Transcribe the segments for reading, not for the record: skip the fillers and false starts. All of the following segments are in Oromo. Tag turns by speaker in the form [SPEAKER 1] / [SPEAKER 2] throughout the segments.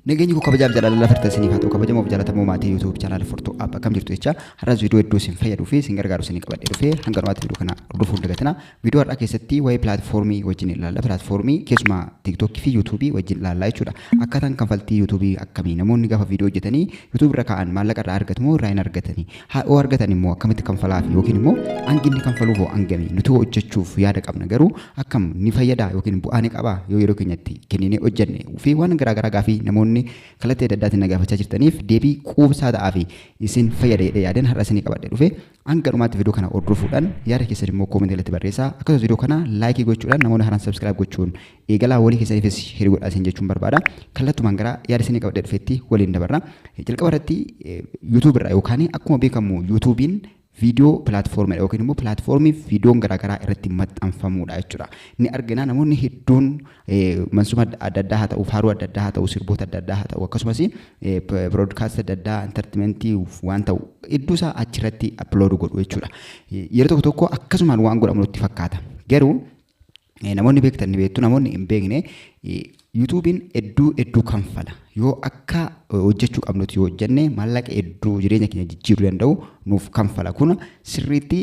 [SPEAKER 1] Nageenyi koo kabajaaf jaalala lafarta isiniif haa ta'u kabajamoo fi jaalatamuu maatii YouTube channel Fortoo App akkam jirtu jecha har'as viidiyoo hedduu isin fayyaduu fi isin gargaaru isin qabadhee dhufee hanga dhumaatti viidiyoo kana hordofuun dagatina. Viidiyoo har'aa keessatti waa'ee pilaatfoormii wajjin ilaalla. Pilaatfoormii keessumaa TikTok fi YouTube wajjin ilaallaa jechuudha. Akkaataan kanfaltii YouTube akkamii namoonni gaafa viidiyoo hojjetanii YouTube irra kaa'an maallaqa irraa argatu moo irraa hin argatanii? Haa argatan immoo akkamitti kanfalaa fi yookiin immoo hangi inni kanfaluuf hangamii nuti hojjechuuf yaada qabna garuu akkam ni fayyada yookiin bu'aa ni qaba yoo yeroo keenyatti kenninee hojjenne fi waan garaagaraa gaafii namoonni kallattii adda addaatiin nagaafachaa jirtaniif deebii quubsaa ta'aa fi isin fayyadee yaadan har'a isinii qabadhee dhufe hanga dhumaatti viidiyoo kana hordofuudhaan yaada keessan immoo koomentii irratti barreessaa akkasumas viidiyoo kana laayikii gochuudhaan namoonni har'aan sabskiraayib gochuun eegalaa walii keessaniifis hiriyoodhaa isin jechuun barbaada kallattumaan gara yaada isinii qabadhee dhufeetti waliin dabarra jalqaba irratti YouTube irraa yookaan akkuma beekamu YouTubein video platform yookiin immoo platformii viidiyoon garaagaraa irratti maxxanfamuudha jechuudha. Ni argina namoonni hedduun mansuma adda addaa haa ta'u faaruu adda addaa haa ta'u sirboota adda addaa haa ta'u akkasumas broadcast adda addaa entertainmentii waan ta'u hedduu isaa achirratti upload godhu jechuudha. Yeroo tokko akkasumaan waan godhamu nutti fakkaata. Garuu namoonni beektan ni beektu namoonni hin beekne YouTubein hedduu kanfala. Yoo akka hojjechuu qabnuti yoo hojjenne maallaqa hedduu jireenya keenya jijjiiruu danda'u nuuf kanfala. Kun sirriitti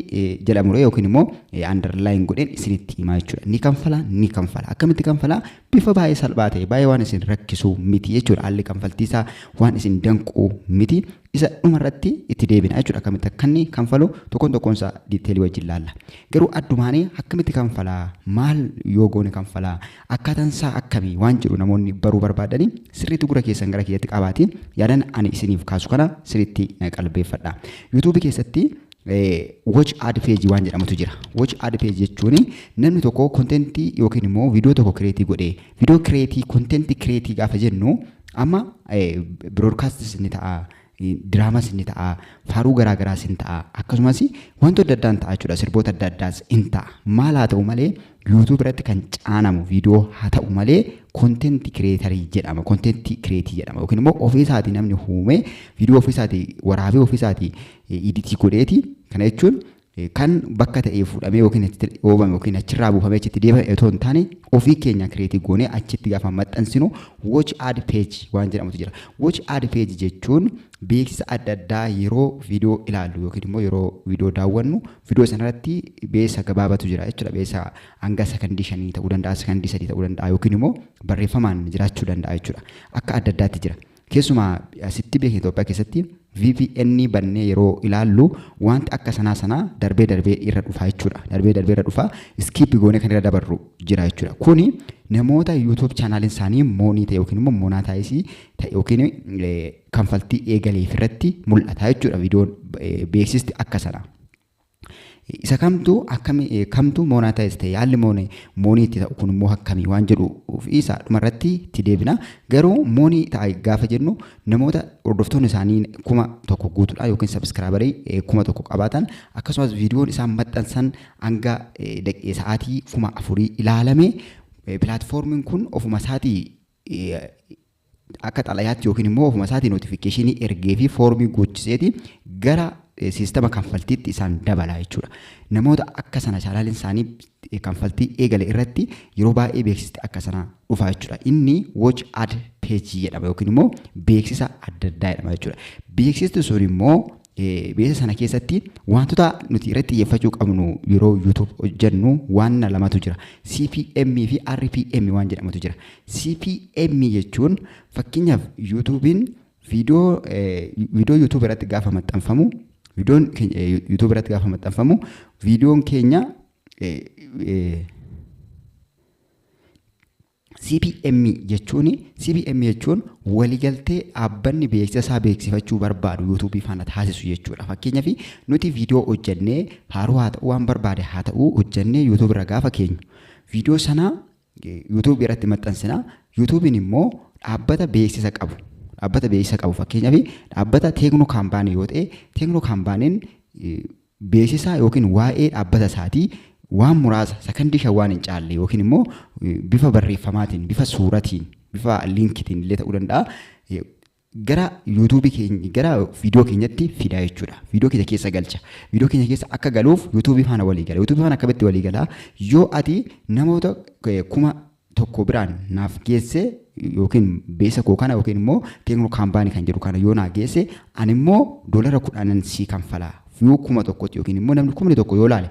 [SPEAKER 1] jedhamuree yookiin immoo underline godheen isinitti himaa jechuudha. Ni kanfala. Akkamitti kanfala? Bifa baay'ee salphaa ta'e baay'ee waan isin rakkisu miti jechuudha. Haalli kanfaltiisaa waan isin danqu miti. Isa dhumarratti itti deebina jechuudha. Akkamitti akka inni kanfalu tokkoonsaa diiteelii wajjin ilaalla. Garuu addumaanii akkamitti kanfala? Maal yoo goone kanfala? Akkaataan isaa akkamii waan jedhu namoonni baruu barbaadanii sirriitti gura keessan gara keessatti qabaatiin yaadan ani isiniif kaasu kana sirriitti qalbeeffadha. YouTube keessatti watch ad page waan jedhamutu jira. Watch ad page jechuun namni tokko kontentii yookiin immoo viidiyoo tokko kireetii godhee viidiyoo kireetii kontentii kireetii gaafa jennu amma broadcast ni ta'a. Diraamas ni ta'a, faaruu garaagaraas ni ta'a, akkasumas wantoota adda addaan ta'a jechuudha. Sirboota adda addaas ni ta'a. Maal haa ta'u malee YouTube irratti kan caanamu viidiyoo haa ta'u malee kontentii kireetarii jedhama. Kontentii kireetii jedhama. Yookiin immoo ofii isaatii namni uume viidiyoo ofii isaatii waraabee ofii isaatii editii godheeti. Kana jechuun kan bakka ta'ee fuudhamee yookiin oobame yookiin achirraa buufamee achitti deebi'ee otoo hin taane ofii keenya kireetii goonee achitti gaafa maxxansinu watch ad page waan jedhamutu jira. Watch ad page jechuun beeksisa adda addaa yeroo viidiyoo ilaallu yookiin immoo yeroo viidiyoo daawwannu viidiyoo sanarratti beeksisa gabaabatu jira jechuudha. Beeksisa hanga sekondii 5 ta'uu danda'a, sekondii 3 ta'uu danda'a yookiin immoo barreeffamaan jiraachuu danda'a jechuudha. Akka adda addaatti jira. Keessumaa asitti beekni Itoophiyaa keessatti VPN bannee yeroo ilaallu wanti akka sanaa darbee irra dhufa jechuudha. Darbee irra dhufa skip goone kan irra dabarru jira jechuudha. Kuni namoota YouTube channel isaanii moonii ta'e yookiin immoo moonataayisii ta'e yookiin kanfaltii eegaleef irratti mul'ata jechuudha. Viidiyoon beeksisti akka sanaa. Isa kamtu moonataayis ta'e haalli moonii itti ta'u kun immoo akkamii waan jedhu isa dhumarratti itti deebina. Garuu moonii ta'a gaafa jennu namoota hordoftoonni isaanii 1,000 guutuudha yookiin sabskraabarii 1,000 qabaatan akkasumas viidiyoon isaan maxxansan hanga sa'aatii 4,000 ilaalame pilaatfoormiin kun ofuma isaatii akka xalayaatti yookiin immoo ofuma isaatii notifikashinii ergee fi foormii gochiseeti gara sistema kanfaltiitti isaan dabala jechuudha. Namoota akka sana chaanaaliin isaanii kanfaltii eegale irratti yeroo baay'ee beeksisni akka sana dhufa jechuudha. Inni watch ad page jedhama yookiin immoo beeksisa adda addaa jedhama jechuudha. Beeksisni sun immoo beeksisa sana keessatti wantoota nuti irratti xiyyeeffachuu qabnu yeroo YouTube hojjennu waan lamatu jira. CPM fi RPM waan jedhamutu jira. CPM jechuun fakkeenyaaf YouTubein viidiyoo YouTube irratti gaafa maxxanfamu viidiyoon keenya CPM jechuun waliigaltee dhaabbanni beeksisa isaa beeksifachuu barbaadu YouTube faana taasisu jechuudha. Fakkeenyaaf nuti viidiyoo hojjennee faaruu haa ta'u waan barbaade haa ta'u hojjennee YouTube irra gaafa keenyu viidiyoo sana YouTube irratti maxxansina. YouTubein immoo dhaabbata beeksisa qabu. Fakkeenyaaf dhaabbata Teeknoo Kaampaanii yoo ta'e Teeknoo Kaampaaniin beeksisa yookiin waa'ee dhaabbata isaatii waan muraasa sekondii 5 waan hin caalle yookiin immoo bifa barreeffamaatiin, bifa suuratiin, bifa linkitiin illee ta'uu danda'a. Gara YouTube keenya gara viidiyoo keenyatti fidaa jechuudha. Viidiyoo keenya keessa galcha. Viidiyoo keenya keessa akka galuuf YouTube faana walii gala. YouTube faana akkamitti walii gala? Yoo ati namoota 1,000 biraan naaf geesse yookiin beesa koo kana yookiin immoo teeknoo kaampaanii kan jedhu kana yoo naa geesse ani immoo $10 sii kanfalaa view 1,000 yookiin immoo namni 1,000 yoo laale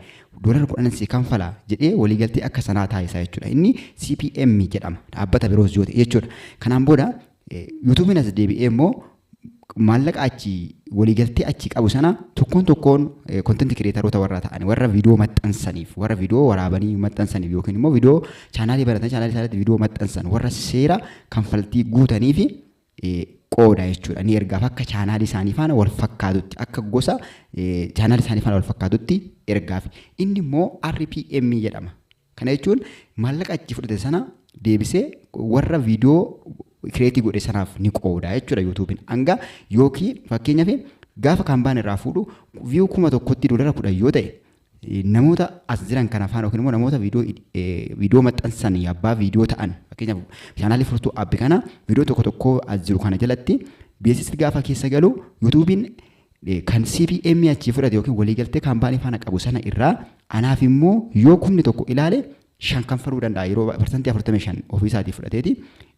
[SPEAKER 1] $10 sii kanfalaa jedhee waliigaltee akka sanaa taasisaa jechuudha. Inni CPM jedhama dhaabbata biroos yoo ta'e jechuudha. Kanaan booda YouTube'n as deebi'ee immoo maallaqa achi waliigaltee achi qabu sana tokkoon content creatorota warra ta'an warra viidiyoo maxxansaniif warra viidiyoo waraabanii maxxansaniif yookiin immoo viidiyoo chaanaalii baratan chaanaalii isaaniitti viidiyoo maxxansan warra seera kanfaltii guutanii fi qooda jechuudha. Ni ergaaf akka chaanaalii isaanii faana wal fakkaatutti akka gosa chaanaalii isaanii faana wal fakkaatutti ergaaf. Inni immoo RPM jedhama. Kana jechuun maallaqa achi fudhate sana deebisee warra viidiyoo kireetii godhe sanaaf ni qooda jechuudha YouTube'n. Hanga yookiin fakkeenyaaf gaafa kaampaanii irraa fuudhu view 1,000tti $10 yoo ta'e namoota as jiran kana faana yookiin immoo namoota viidiyoo maxxansan abbaa viidiyoo ta'an fakkeenyaaf chaanaalii furtuu aappi kana viidiyoo tokko as jiru kana jalatti beeksisni gaafa keessa galu YouTube'n kan CPM achi fudhate yookiin waliigaltee kaampaanii faana qabu sana irraa anaaf immoo yoo 1,000 ilaale 5 kanfaluu danda'a yeroo persentii 45 ofii isaatii fudhateeti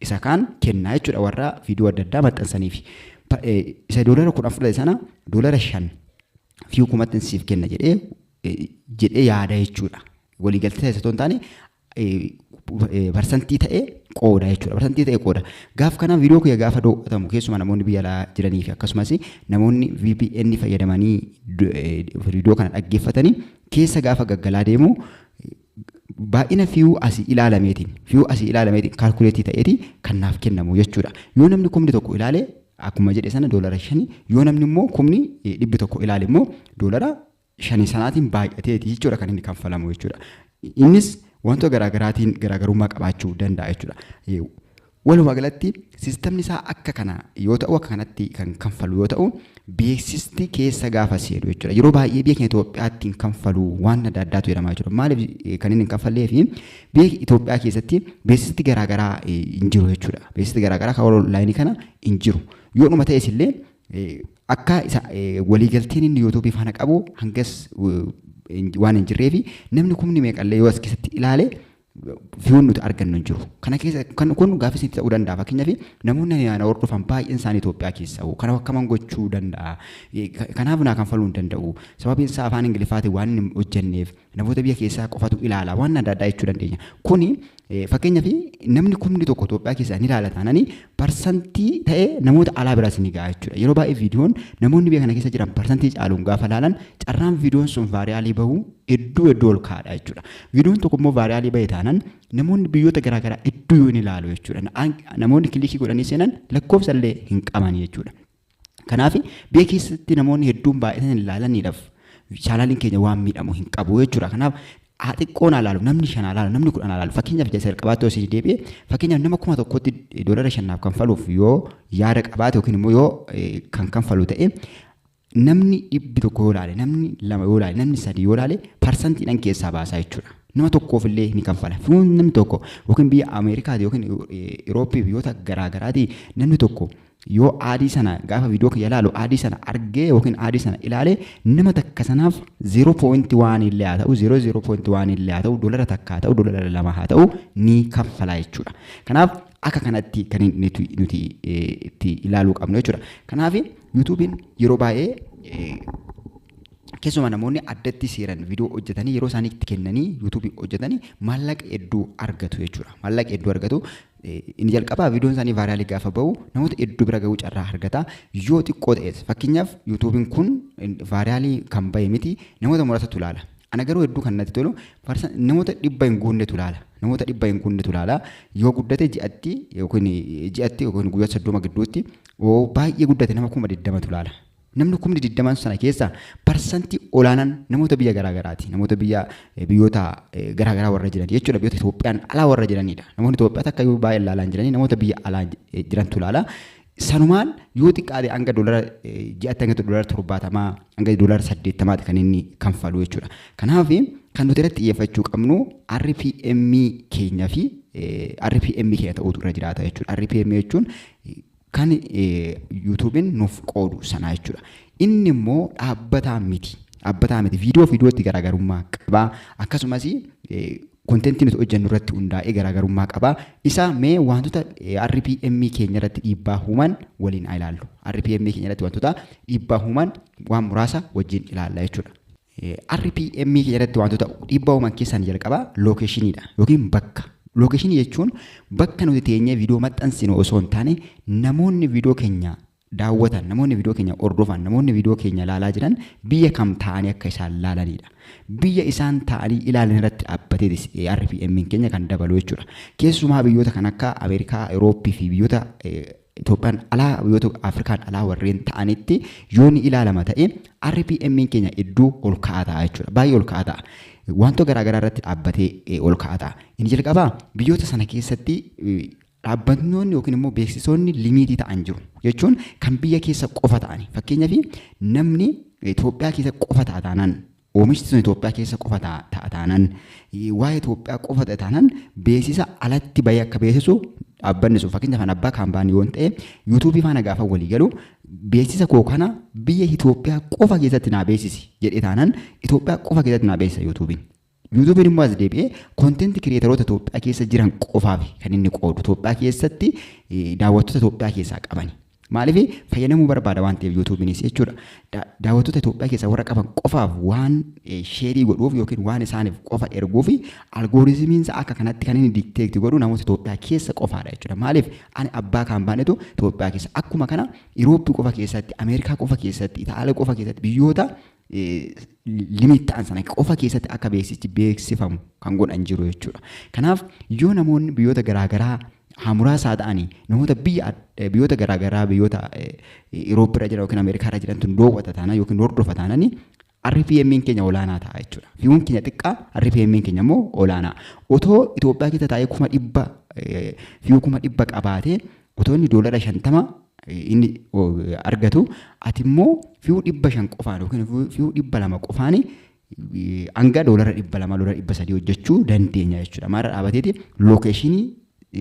[SPEAKER 1] isa kaan kennaa jechuudha warra viidiyoo adda addaa maxxansaniif isa $10 fudhate sana $5 view 1,000 siif kenna jedhee yaada jechuudha. Waliigaltee isa toon taane persentii ta'ee qooda jechuudha. Persentii ta'ee qooda. Gaaf kana viidiyoo kiyya gaafa daawwatamu keessumaa namoonni biyya alaa jiranii fi akkasumas namoonni VPN fayyadamanii viidiyoo kana dhaggeeffatanii keessa gaafa gaggalaa deemu baay'ina view asii ilaalameetiin kaalkuleetii ta'eeti kan naaf kennamu jechuudha. Yoo namni 1,000 ilaale akkuma jedhe sana $5 yoo namni immoo 100 ilaale immoo $5 sanaatiin baay'ateeti jechuudha kan inni kanfalamu jechuudha. Innis wantoota garaagaraatiin garaagarummaa qabaachuu danda'a jechuudha. Walumaa galatti sistemni isaa akka kana yoo ta'u akka kanatti kan kanfalu yoo ta'u beeksisni keessa gaafa seenu jechuudha. Yeroo baay'ee biyya keenya Itoophiyaatti kanfalu waan adda addaatu jedhamaa jira. Maaliif kan inni kanfallee fi biyya Itoophiyaa keessatti beeksisni garaagaraa hin jiru jechuudha. Beeksisni garaagaraa kan onlaayinii kana hin jiru. Yoo dhuma ta'es illee akka waliigalteen inni YouTube faana qabu hangas waan hin jirreef namni kumni meeqallee yoo as keessatti ilaale viiwwan nuti argannu hin jiru. Kana keessa kun gaafis ta'uu danda'a. Fakkeenyaaf namoonni ana hordofan baay'een isaanii Itoophiyaa keessa kana akkaman gochuu danda'a. Kanaaf naa kanfaluu hin danda'u. Sababiin isaa afaan Ingiliffaatiin waan hin hojjenneef namoota biyya keessaa qofatu ilaala waan adda addaa jechuu dandeenya. Kuni fakkeenyaaf namni 1,000 Itoophiyaa keessaa ni ilaala taananii persentii ta'ee namoota alaa biraas ni ga'a jechuudha. Yeroo baay'ee viidiyoon namoonni biyya kana keessa jiran persentii caaluun gaafa ilaalan carraan viidiyoon sun vaariyaalii bahu hedduu ol kaadha jechuudha. Viidiyoon tokko immoo vaariyaalii bahee taanaan namoonni biyyoota garaagaraa hedduu yoo ilaalu jechuudha. Namoonni kilikii godhanii seenan lakkoofsa illee hin qaban jechuudha. Kanaaf biyya keessatti namoonni hedduun baay'atan ilaalaniidhaaf chaanaaliin keenya waan miidhamu hin qabu jechuudha. Kanaaf xiqqoon alaalu namni 5 alaalu namni 10 alaalu fakkeenyaaf jasa qabaatoo isin deebi'e fakkeenyaaf nama 1,000tti $5 kanfaluuf yoo yaada qabaate yookiin immoo yoo kan kanfalu ta'e namni 100 yoo ilaale namni 2 yoo ilaale namni 3 yoo ilaale persentiidhaan keessaa baasaa jechuudha. Nama tokkoof illee ni kanfala. Namni tokko yookiin biyya Ameerikaati yookiin Eurooppii biyyoota garaagaraati namni tokko yoo aadii sana gaafa viidiyoo kiyya ilaalu aadii sana argee yookiin aadii sana ilaale nama takka sanaaf 0.1 illee haa ta'u 0.1 illee haa ta'u $1 takka haa ta'u $2 haa ta'u ni kanfala jechuudha. Kanaaf akka kanatti kan nuti itti ilaaluu qabnu jechuudha. Kanaaf YouTube'n yeroo baay'ee keessumaa namoonni addatti seeran viidiyoo hojjetanii yeroo isaanii itti kennanii YouTube hojjetanii maallaqa hedduu argatu jechuudha. Maallaqa hedduu argatu. Inni jalqabaa viidiyoon isaanii vaariyaalii gaafa bahu namoota hedduu bira gahuu carraa argata. Yoo xiqqoo ta'es fakkeenyaaf YouTube'n kun vaariyaalii kan bahe miti namoota muraasatu ilaala. Ana garuu hedduu kan natti tolu namoota 100 hin guunnetu ilaala. Namoota 100 hin guunnetu ilaala. Yoo guddate ji'atti yookiin guyyaa 30 gidduutti baay'ee guddate nama 20,000tu ilaala. Namni 20,000 sana keessa persentii olaanaan namoota biyya garaagaraati. Namoota biyyoota garaagaraa warra jiran jechuudha. Biyyoota Itoophiyaan alaa warra jiranidha. Namoonni Itoophiyaa akka yoo baay'ee ilaalaa jiranii namoota biyya alaa jirantu ilaala. Sanumaan yoo xiqqaate hanga ji'atti hanga $70 hanga $80 kan inni kanfalu jechuudha. Kanaaf kan nuti irratti xiyyeeffachuu qabnu RPM keenya fi RPM keenya ta'utu irra jiraata jechuudha. RPM jechuun kan YouTube'n nuuf qoodu sana jechuudha. Inni immoo dhaabbataa miti. Viidiyootti garaagarummaa qaba. Akkasumas kontentii nuti hojjennu irratti hundaa'ee garaagarummaa qaba. Isa mee wantoota RPM keenya irratti dhiibbaa uuman waliin haa ilaallu. RPM keenya irratti wantoota dhiibbaa uuman waan muraasa wajjin ilaalla jechuudha. RPM keenya irratti wantoota dhiibbaa uuman keessaan jalqaba lokeeshiniidha yookiin bakka. Lokeeshinii jechuun bakka nuti teenyee viidiyoo maxxansinu osoo hin taane namoonni viidiyoo keenya daawwatan, namoonni viidiyoo keenya hordofan, namoonni viidiyoo keenya ilaalaa jiran biyya kam ta'anii akka isaan ilaalanidha. Biyya isaan ta'anii ilaalan irratti dhaabbatee RPM keenya kan dabalu jechuudha. Keessumaa biyyoota kan akka Ameerikaa, Awurooppii fi biyyoota Itoophiyaan alaa, biyyoota Afrikaan alaa warreen ta'anitti yoo ni ilaalama ta'e RPM keenya iddoo ol ka'aa ta'a jechuudha. Baay'ee ol ka'aa ta'a. Wantoota garaagaraa irratti dhaabbatee ol ka'aa ta'a. Inni jalqabaa biyyoota sana keessatti dhaabbannoonni yookiin immoo beeksisoonni limiitii ta'an jiru jechuun kan biyya keessa qofa ta'ani. Fakkeenyaaf namni Itoophiyaa keessa qofa ta'a taanaan oomishti sun Itoophiyaa keessa qofa ta'a taanaan waa'ee Itoophiyaa qofa ta'a taanaan beeksisa alatti bahee akka beeksisu dhaabbanni sun fakkeenyaaf abbaa kaampaanii yoo ta'e yuutuubii faana gaafa walii galu beeksisa koo kana biyya Itoophiyaa qofa keessatti naa beeksisi jedhee taanaan Itoophiyaa qofa keessatti naa beeksisa yuutuubiin. Yuutuubiin immoo as deebi'ee kontentii kireetaroota Itoophiyaa keessa jiran qofaaf kan inni qoodu Itoophiyaa keessatti daawwattoota Itoophiyaa keessaa qabani. Maaliif fayyadamuu barbaada waan ta'eef yuutuubiinis jechuudha. Daawwattoota Itoophiyaa keessaa warra qaban qofaaf waan sheerii godhuuf yookiin waan isaaniif qofa erguuf algooriizimiin akka kanatti kan inni dikteekti godhu namoota Itoophiyaa keessa qofaadha jechuudha. Maaliif ani abbaa kaampaaniitu Itoophiyaa keessa akkuma kana Irooppii qofa keessatti, Ameerikaa qofa keessatti, Itaaliyaa qofa keessatti biyyoota limit ta'an sana qofa keessatti akka beeksichi beeksifamu kan godhan jiru jechuudha. Kanaaf yoo namoonni biyyoota garaagaraa hamuraasaa ta'anii namoota biyyoota garaagaraa biyyoota Irooppii irra jiran yookiin Ameerikaa irra jiran tun daawwata taanaan yookiin hordofa taananii RPM keenya olaanaa ta'a jechuudha. Viewun keenya xiqqaa RPM keenya immoo olaanaa. Otoo Itoophiyaa keessa taa'ee 100,000 qabaatee otoo inni $50 inni argatu ati immoo view 500 qofaan yookiin view 200 qofaan hanga $200 $300 hojjechuu dandeenya jechuudha. Maal dhaabateeti lokeeshinii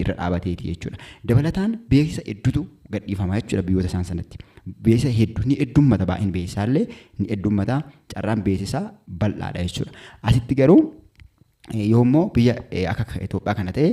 [SPEAKER 1] irra dhaabateeti jechuudha. Dabalataan beeksisa hedduutu gadhiifama jechuudha biyyoota isaan sanatti. Beeksisa hedduu ni heddummata baay'een beeksisaallee ni heddummata carraan beeksisaa bal'aadha jechuudha. Asitti garuu yoommoo biyya akka Itoophiyaa kana ta'e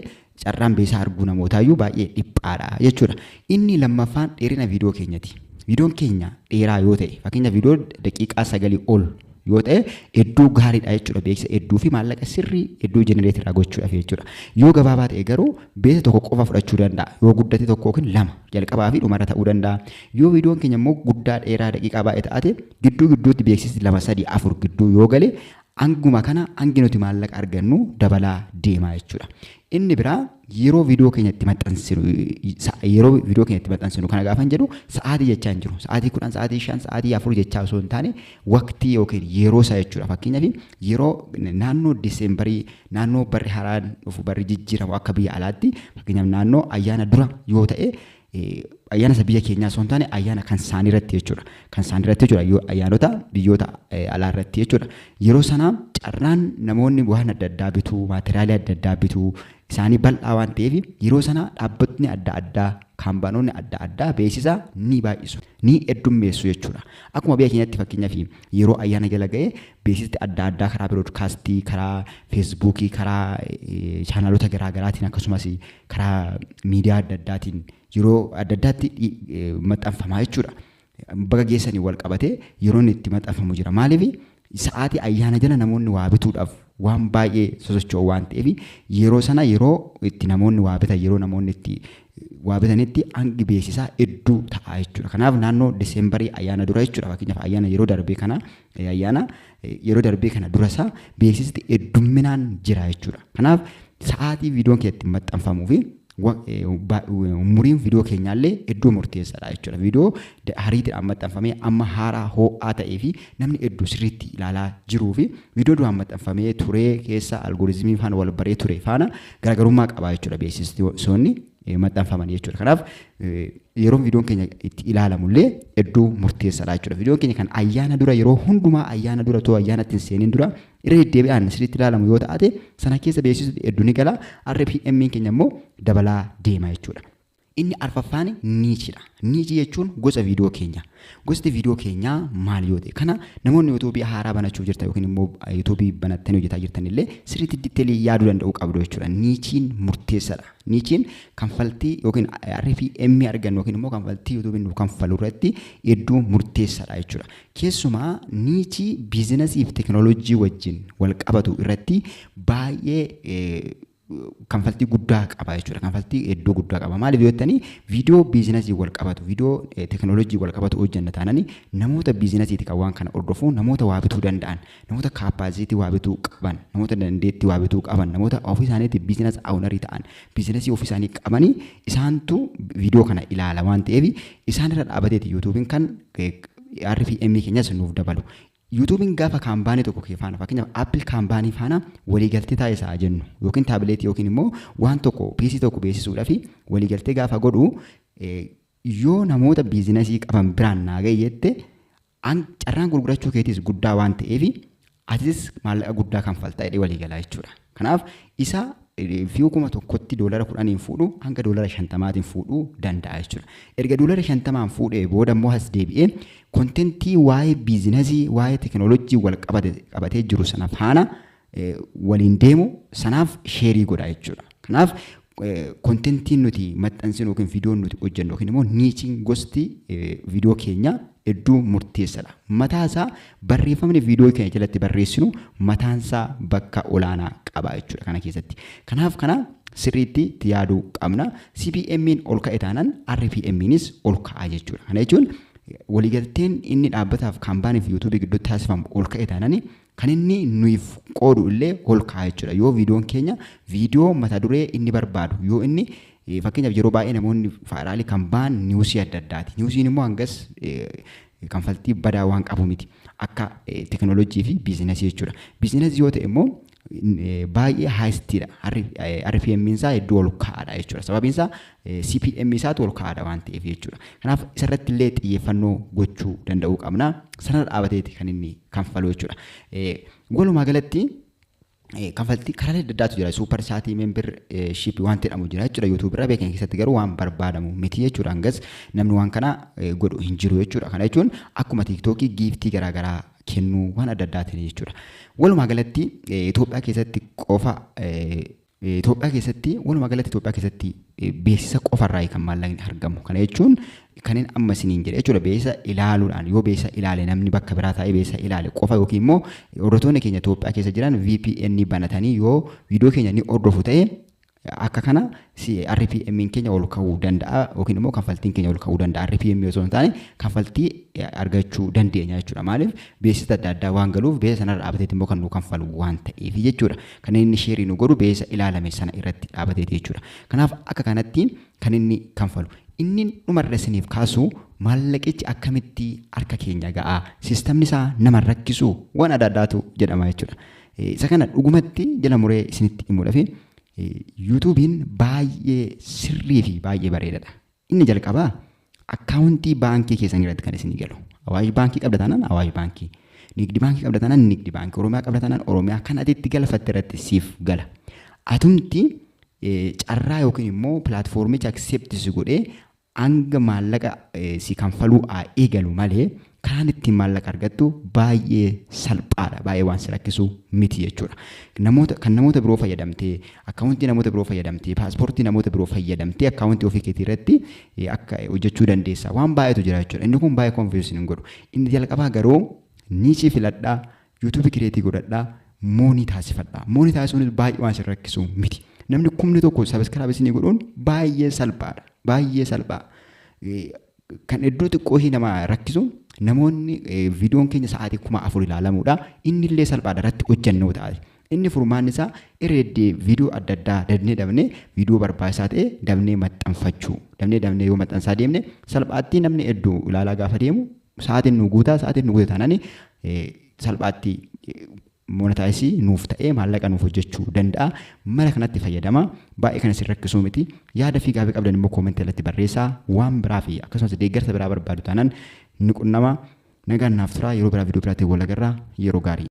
[SPEAKER 1] carraan beeksisaa arguu namootaayyuu baay'ee dhiphaadha jechuudha. Inni lammaffaan dheerina viidiyoo keenyati. Viidiyoon keenya dheeraa yoo ta'e fakkeenya viidiyoo daqiiqaa 9 ol yoo ta'e hedduu gaariidha jechuudha. Beeksisa hedduu fi maallaqa sirrii hedduu jenereetii irraa gochuudhaaf jechuudha. Yoo gabaabaa ta'e garuu beeksisa tokko qofa fudhachuu danda'a. Yoo guddate tokko yookiin 2 jalqabaa fi dhumarra ta'uu danda'a. Yoo viidiyoon keenya immoo guddaa dheeraa daqiiqaa baay'ee ta'ate gidduutti beeksisni 2 3 4 gidduu yoo gale hanguma kana hangi nuti maallaqa argannu dabalaa deema jechuudha. Inni biraa yeroo viidiyoo keenyatti maxxansinu kana gaafan jedhu sa'aatii jechaa hin jiru. Sa'aatii 10, sa'aatii 5, sa'aatii 4 jechaa osoo hin taane waqtii yookiin yeroo isaa jechuudha. Fakkeenyaaf yeroo naannoo Diseembarii, naannoo barri haaraan dhufu barri jijjiiramu akka biyya alaatti fakkeenyaaf naannoo ayyaana dura yoo ta'e ayyaana isa biyya keenyaa osoo hin taane ayyaana kan isaanii irratti jechuudha. Kan isaanii irratti jechuudha ayyaanota biyyoota alaa irratti jechuudha. Yeroo sanaa carraan namoonni waan adda addaa bituu, maateriyaalii adda addaa bituu isaanii bal'aa waan ta'eef yeroo sana dhaabbatni adda addaa kaampaanoonni adda addaa beeksisa ni baay'isu, ni heddummeessu jechuudha. Akkuma biyya keenyatti fakkeenyaaf yeroo ayyaana jala ga'e beeksisni adda addaa karaa biroodkaastii, karaa feesbuukii, karaa chaanaalota garaagaraatiin akkasumas karaa miidiyaa adda addaatiin yeroo adda addaatti maxxanfamaa jechuudha. Baga geessanii wal qabatee yeroo inni itti maxxanfamu jira. Maaliif sa'aatii ayyaana jala namoonni waa bituudhaaf waan baay'ee sosocho'u waan ta'eef yeroo sana yeroo itti namoonni waa bitan yeroo namoonni itti waa bitanitti hangi beeksisaa hedduu ta'a jechuudha. Kanaaf naannoo Diseembarii ayyaana dura jechuudha. Fakkeenyaaf ayyaana yeroo darbee kana dura isaa beeksisni heddumminaan jira jechuudha. Kanaaf sa'aatii viidiyoon keenya itti maxxanfamuu fi umuriin viidiyoo keenyaallee hedduu murteessaadha jechuudha. Viidiyoo hariitiidhaan maxxanfamee amma haaraa ho'aa ta'ee fi namni hedduu sirriitti ilaalaa jiruu fi viidiyoo duraan maxxanfamee turee keessa algooriizimii faana wal baree ture faana garaagarummaa qaba jechuudha beeksisoonni maxxanfaman jechuudha. Kanaaf yeroo viidiyoon keenya itti ilaalamullee hedduu murteessaadha jechuudha. Viidiyoon keenya kan ayyaana dura yeroo hundumaa ayyaana dura too ayyaanatti hin seeniin dura irra deddeebi'aan sirriitti ilaalamu yoo ta'ate sana keessa beeksisni hedduu ni gala. RPM keenya immoo dabalaa deema jechuudha. Inni arfaffaan niichidha. Niichi jechuun gosa viidiyoo keenya. Gosti viidiyoo keenyaa maal yoo ta'e kana namoonni YouTube haaraa banachuu jirtan yookiin immoo YouTube banattanii hojjetaa jirtan illee sirriitti diteelii yaaduu danda'uu qabdu jechuudha. Niichiin murteessaadha. Niichiin kanfaltii yookiin RPM argannu yookiin immoo kanfaltii YouTube nu kanfalu irratti hedduu murteessaadha jechuudha. Keessumaa niichii biizinasii fi teekinooloojii wajjin wal qabatu irratti baay'ee kanfaltii guddaa qaba jechuudha. Kanfaltii hedduu guddaa qaba. Maaliif yoo jettanii viidiyoo biizinasii wal qabatu, viidiyoo teekinooloojii wal qabatu hojjenna taananii namoota biizinasiiti kan waan kana hordofu, namoota waa bituu danda'an, namoota kaapaasitii waa bituu qaban, namoota dandeettii waa bituu qaban, namoota ofii isaaniitti biizinas awunarii ta'an, biizinasii ofii isaanii qabanii isaantu viidiyoo kana ilaala waan ta'eef isaan irra dhaabateeti YouTube'n kan RPM keenyas nuuf dabalu. YouTube'n gaafa kaampaanii tokko faana fakkeenyaaf Apple kaampaanii faana waliigaltee taasisaa jennu yookiin taabileetii yookiin immoo waan tokko PC tokko beeksisuudhaaf waliigaltee gaafa godhu yoo namoota biizinasii qaban biraan naaga'e jette carraan gurgurachuu keetiis guddaa waan ta'eef atis maallaqa guddaa kanfaltaa jedhee waliigalaa jechuudha. Kanaaf isa fi'uma tokkotti $10 fuudhu hanga $50 fuudhuu danda'a jechuudha. Erga $50 fuudhee booda immoo as deebi'ee kontentii waa'ee biizinasii waa'ee teekinooloojii wal qabatee jiru sana faana waliin deemu sanaaf sheerii godha jechuudha. Kanaaf kontentiin nuti maxxansinu yookiin viidiyoon nuti hojjennu yookiin immoo niichiin gosti viidiyoo keenya hedduu murteessaadha. Mataa isaa barreeffamni viidiyoo keenya jalatti barreessinu mataan isaa bakka olaanaa qaba jechuudha kana keessatti. Kanaaf kana sirriitti yaaduu qabna. CPM'n ol ka'e taanaan RPM'nis ol ka'a jechuudha. Kana jechuun waliigalteen inni dhaabbataaf kaampaanii fi YouTube gidduutti taasifamu ol ka'e taanaan kan inni nuuf qoodu illee ol ka'a jechuudha. Yoo viidiyoon keenya viidiyoo mata duree inni barbaadu yoo inni fakkeenyaaf yeroo baay'ee namoonni faayiraalii kan ba'an niwusii adda addaati. Niwusiin immoo hangas kanfaltii badaa waan qabu miti akka teekinooloojii fi biizinasii jechuudha. Biizinasii yoo ta'e immoo baay'ee haayistiidha. RPM isaa hedduu ol ka'aadha jechuudha. Sababiin isaa CPM isaatu ol ka'aadha waan ta'eef jechuudha. Kanaaf isarratti illee xiyyeeffannoo gochuu danda'uu qabna. Sana dhaabateeti kan inni kanfalu jechuudha. Walumaa galatti kanfaltii karaa adda addaatu jira. Suupar saatii membership waan jedhamu jira jechuudha. YouTube irra beekan keessatti garuu waan barbaadamu miti jechuudha. Hangas namni waan kana godhu hin jiru jechuudha. Kana jechuun akkuma TikTokii giiftii garaagaraa kennuu waan adda addaatiin jechuudha. Walumaa galatti Itoophiyaa keessatti qofa Itoophiyaa keessatti beeksisa qofarraa kan maallaqni argamu. Kana jechuun kanneen amma isiniin jedhe jechuudha. Beeksisa ilaaluudhaan yoo beeksisa ilaale namni bakka biraa taa'ee beeksisa ilaale qofa yookiin immoo hordoftoonni keenya Itoophiyaa keessa jiran VPN banatanii yoo viidiyoo keenya ni hordofu ta'e akka kana RPM keenya ol ka'uu danda'a yookiin immoo kanfaltiin keenya ol ka'uu danda'a. RPM osoo hin taane kanfaltii argachuu dandeenya jechuudha. Maaliif beeksisa adda addaa waan galuuf beeksisa sanarra dhaabateeti immoo kan nu kanfalu waan ta'eef jechuudha. Kan inni sheerii nu godhu beeksisa ilaalame sana irratti dhaabateeti jechuudha. Kanaaf akka kanatti kan inni kanfalu. Inni dhumarra isiniif kaasu maallaqichi akkamitti harka keenya ga'a sistamni isaa nama rakkisu waan adda addaatu jedhama jechuudha. Isa kana dhugumatti jala muree isinitti himuudhaaf YouTube'n baay'ee sirrii fi baay'ee bareedaadha. Inni jalqabaa akkaawuntii baankii keessan irratti kan isinii galu. Awaash baankii qabda taanaan Awaash baankii, Nigdi baankii qabda taanaan Nigdi baankii, Oromiyaa qabda taanaan Oromiyaa kan ati itti galfatte irratti siif gala. Atumti carraa yookiin immoo pilaatfoormicha acceptisi godhee hanga maallaqa si kanfaluu eegalu malee karaan ittiin maallaqa argattu baay'ee salphaadha. Baay'ee waan si rakkisu miti jechuudha. Namoota biroo fayyadamtee akkaawuntii namoota biroo fayyadamtee paaspoortii namoota biroo fayyadamtee akkaawuntii ofii keetii irratti akka hojjechuu dandeessa. Waan baay'eetu jira jechuudha. Inni kun baay'ee konfiyuusin hin godhu. Inni jalqabaa garuu niichii filadhaa, YouTube kireetii godhadhaa, moonii taasifadhaa. Moonii taasisuunis baay'ee waan si rakkisu miti. Namni kumni tokko sabiskiraayib isinii godhuun baay'ee salphaadha. Baay'ee salphaa. Kan iddoo xiqqoo nama rakkisu namoonni viidiyoon keenya sa'aatii 4,000 ilaalamuudha. Inni illee salphaadha irratti hojjennuu taate. Inni furmaanni isaa irreeddee viidiyoo adda addaa dabnee viidiyoo barbaachisaa ta'e dabnee maxxanfachuu. Dabnee yoo maxxansaa deemne salphaatti namni hedduu ilaalaa gaafa deemu sa'aatiin nu guutaa taanaan salphaatti monetaayisii nuuf ta'ee maallaqa nuuf hojjechuu danda'a. Mala kanatti fayyadama. Baay'ee kan isin rakkisuu miti. Yaada fi gaaffii qabdan immoo koomentii irratti barreessaa. Waan biraa fi akkasumas deeggarsa biraa barbaadu taanaan ni qunnama. Nagaan naaf turaa. Yeroo biraa viidiyoo biraatti wal agarraa. Yeroo gaarii.